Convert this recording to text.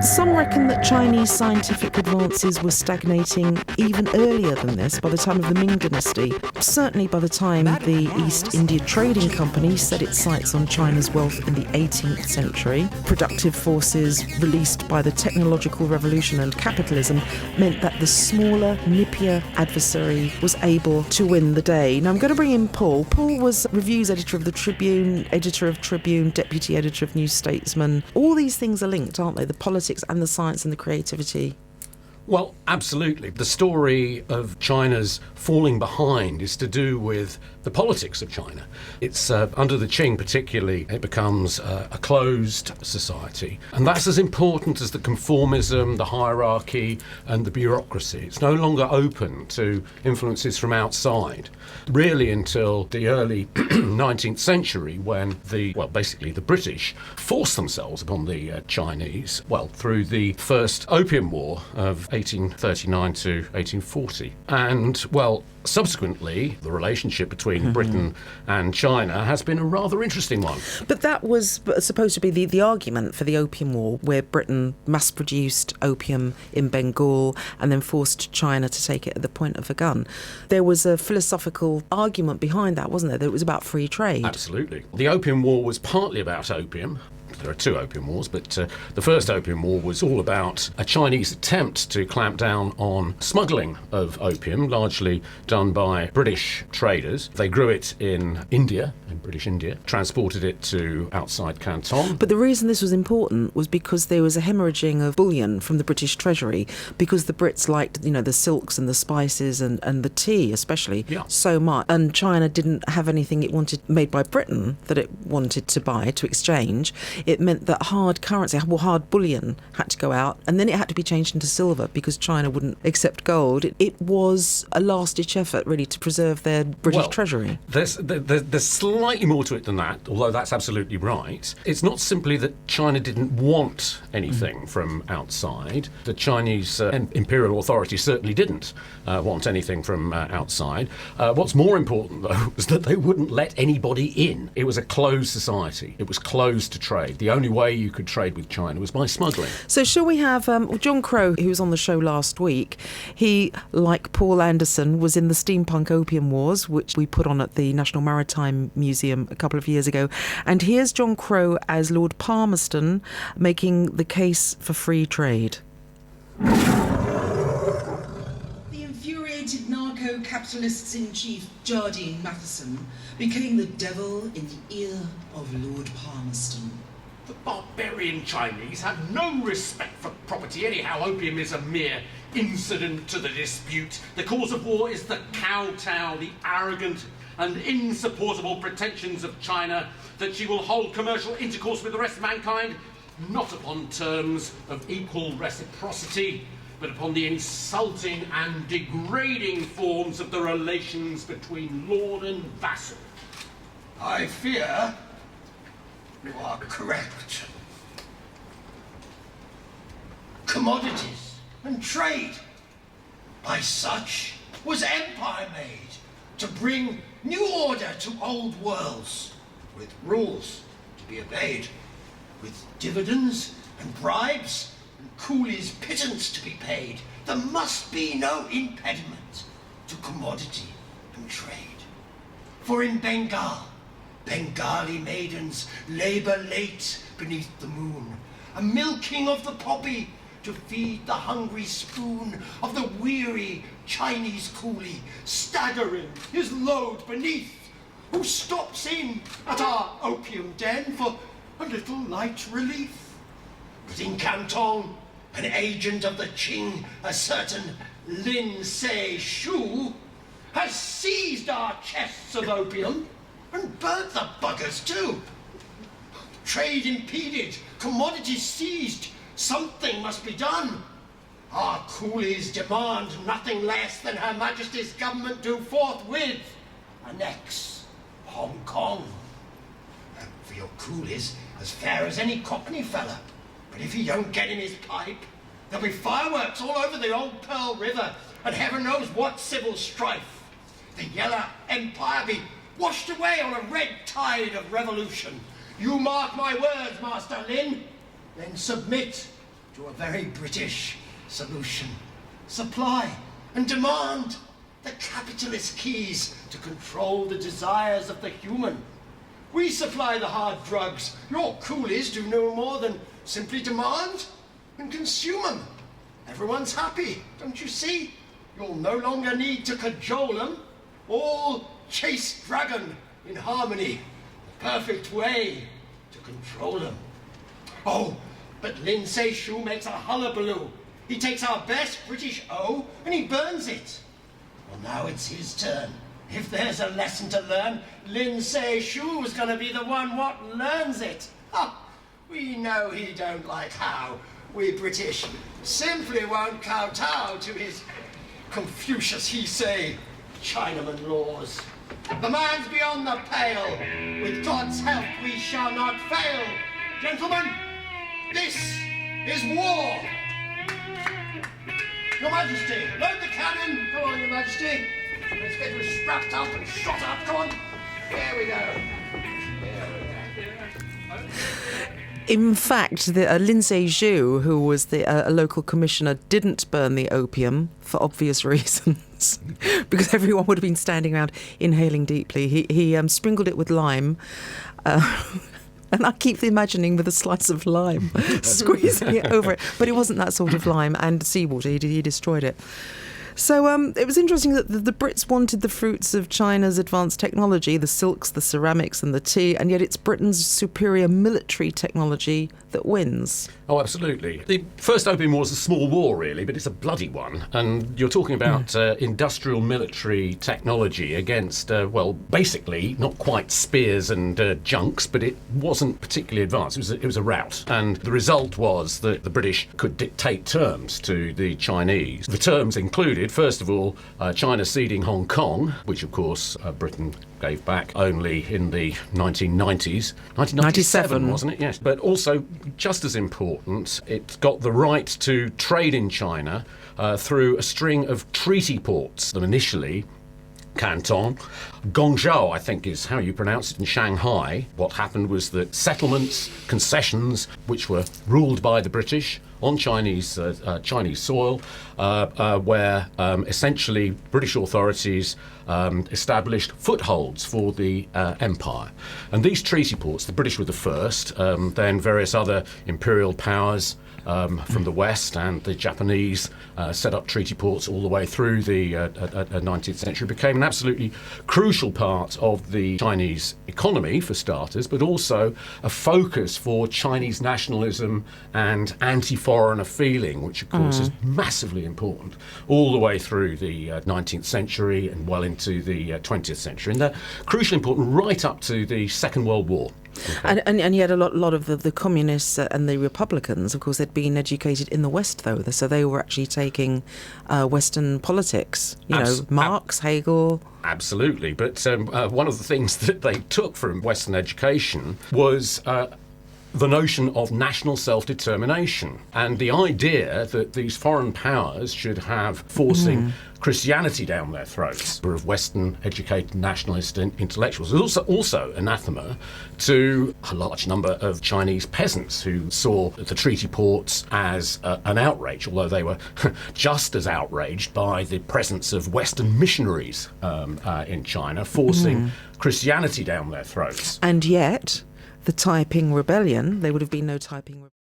Some reckon that Chinese scientific advances were stagnating even earlier than this, by the time of the Ming Dynasty. Certainly by the time the East India Trading Company set its sights on China's wealth in the 18th century. Productive forces released by the technological revolution and capitalism meant that the smaller, nippier adversary was able to win the day. Now I'm going to bring in Paul. Paul was reviews editor of the Tribune, editor of Tribune, deputy editor of New Statesman. All these things are linked, aren't they? The politics and the science and the creativity. Well, absolutely. The story of China's falling behind is to do with the politics of China. It's under the Qing particularly, it becomes a closed society. And that's as important as the conformism, the hierarchy and the bureaucracy. It's no longer open to influences from outside, really until the early 19th century when basically the British forced themselves upon the Chinese, through the first Opium War of 1839 to 1840. And, subsequently, the relationship between Britain and China has been a rather interesting one. But that was supposed to be the argument for the Opium War, where Britain mass-produced opium in Bengal and then forced China to take it at the point of a gun. There was a philosophical argument behind that, wasn't there? That it was about free trade. Absolutely. The Opium War was partly about opium. There are two Opium Wars, but the first Opium War was all about a Chinese attempt to clamp down on smuggling of opium, largely done by British traders. They grew it in India, in British India, transported it to outside Canton. But the reason this was important was because there was a hemorrhaging of bullion from the British Treasury, because the Brits liked, the silks and the spices and the tea especially so much. And China didn't have anything it wanted made by Britain that it wanted to buy, to exchange. It meant that hard currency, hard bullion had to go out, and then it had to be changed into silver because China wouldn't accept gold. It was a last-ditch effort, really, to preserve their British treasury. There's slightly more to it than that, although that's absolutely right. It's not simply that China didn't want anything from outside. The Chinese imperial authority certainly didn't want anything from outside. What's more important, though, was that they wouldn't let anybody in. It was a closed society. It was closed to trade. The only way you could trade with China was by smuggling. So shall we have John Crow, who was on the show last week. He, like Paul Anderson, was in the Steampunk Opium Wars, which we put on at the National Maritime Museum a couple of years ago. And here's John Crow as Lord Palmerston making the case for free trade. The infuriated narco-capitalists-in-chief Jardine Matheson became the devil in the ear of Lord Palmerston. The barbarian Chinese have no respect for property. Anyhow, opium is a mere incident to the dispute. The cause of war is the kowtow, the arrogant and insupportable pretensions of China that she will hold commercial intercourse with the rest of mankind, not upon terms of equal reciprocity, but upon the insulting and degrading forms of the relations between lord and vassal. I fear you are correct. Commodities and trade, by such was empire made, to bring new order to old worlds, with rules to be obeyed, with dividends and bribes and coolies' pittance to be paid. There must be no impediment to commodity and trade. For in Bengal, Bengali maidens labour late beneath the moon, a milking of the poppy to feed the hungry spoon of the weary Chinese coolie, staggering his load beneath, who stops in at our opium den for a little light relief. But in Canton, an agent of the Qing, a certain Lin Se Shu, has seized our chests of opium and burnt the buggers too. Trade impeded, commodities seized, something must be done. Our coolies demand nothing less than Her Majesty's government do forthwith annex Hong Kong. And for your coolies, as fair as any Cockney fella. But if he don't get in his pipe, there'll be fireworks all over the old Pearl River, and heaven knows what civil strife. The Yellow Empire be washed away on a red tide of revolution. You mark my words, Master Lin, then submit to a very British solution. Supply and demand, the capitalist keys to control the desires of the human. We supply the hard drugs. Your coolies do no more than simply demand and consume them. Everyone's happy, don't you see? You'll no longer need to cajole them. All chase dragon in harmony, the perfect way to control them. Oh, but Lin Se-Shu makes a hullabaloo. He takes our best British O and he burns it. Well, now it's his turn. If there's a lesson to learn, Lin Se-Shu's gonna be the one what learns it. Ha! We know he don't like how we British simply won't kowtow to his Confucius, he say, Chinaman laws. The man's beyond the pale. With God's help, we shall not fail. Gentlemen, this is war. Your Majesty, load the cannon. Come on, Your Majesty. Let's get you strapped up and shot up. Come on. There we go. In fact, Lin Se-Shu, who was a local commissioner, didn't burn the opium for obvious reasons, because everyone would have been standing around inhaling deeply. He sprinkled it with lime, and I keep imagining with a slice of lime, squeezing it over it. But it wasn't that sort of lime, and seawater. He destroyed it. So it was interesting that the Brits wanted the fruits of China's advanced technology, the silks, the ceramics and the tea, and yet it's Britain's superior military technology that wins. Oh, absolutely. The First Opium War was a small war, really, but it's a bloody one. And you're talking about industrial military technology against, basically not quite spears and junks, but it wasn't particularly advanced. It was a rout. And the result was that the British could dictate terms to the Chinese. The terms included, first of all, China ceding Hong Kong, which, of course, Britain gave back only in the 1990s. 1997, wasn't it? Yes. But also, just as important, it got the right to trade in China through a string of treaty ports that initially Canton. Guangzhou, I think, is how you pronounce it, in Shanghai. What happened was that settlements, concessions, which were ruled by the British on Chinese soil, where essentially British authorities established footholds for the empire. And these treaty ports, the British were the first, then various other imperial powers from the West and the Japanese set up treaty ports all the way through the 19th century, became an absolutely crucial part of the Chinese economy, for starters, but also a focus for Chinese nationalism and anti-foreigner feeling, which of course is massively important all the way through the 19th century and well into the 20th century. And they're crucially important right up to the Second World War. Okay. And yet a lot of the communists and the Republicans, of course, they'd been educated in the West, though, so they were actually taking Western politics, Marx, Hegel. Absolutely, but one of the things that they took from Western education was the notion of national self-determination and the idea that these foreign powers should have forcing Christianity down their throats of Western educated nationalist intellectuals. It was also anathema to a large number of Chinese peasants who saw the treaty ports as an outrage, although they were just as outraged by the presence of Western missionaries in China forcing Christianity down their throats. And yet, the Taiping Rebellion, there would have been no Taiping Rebellion.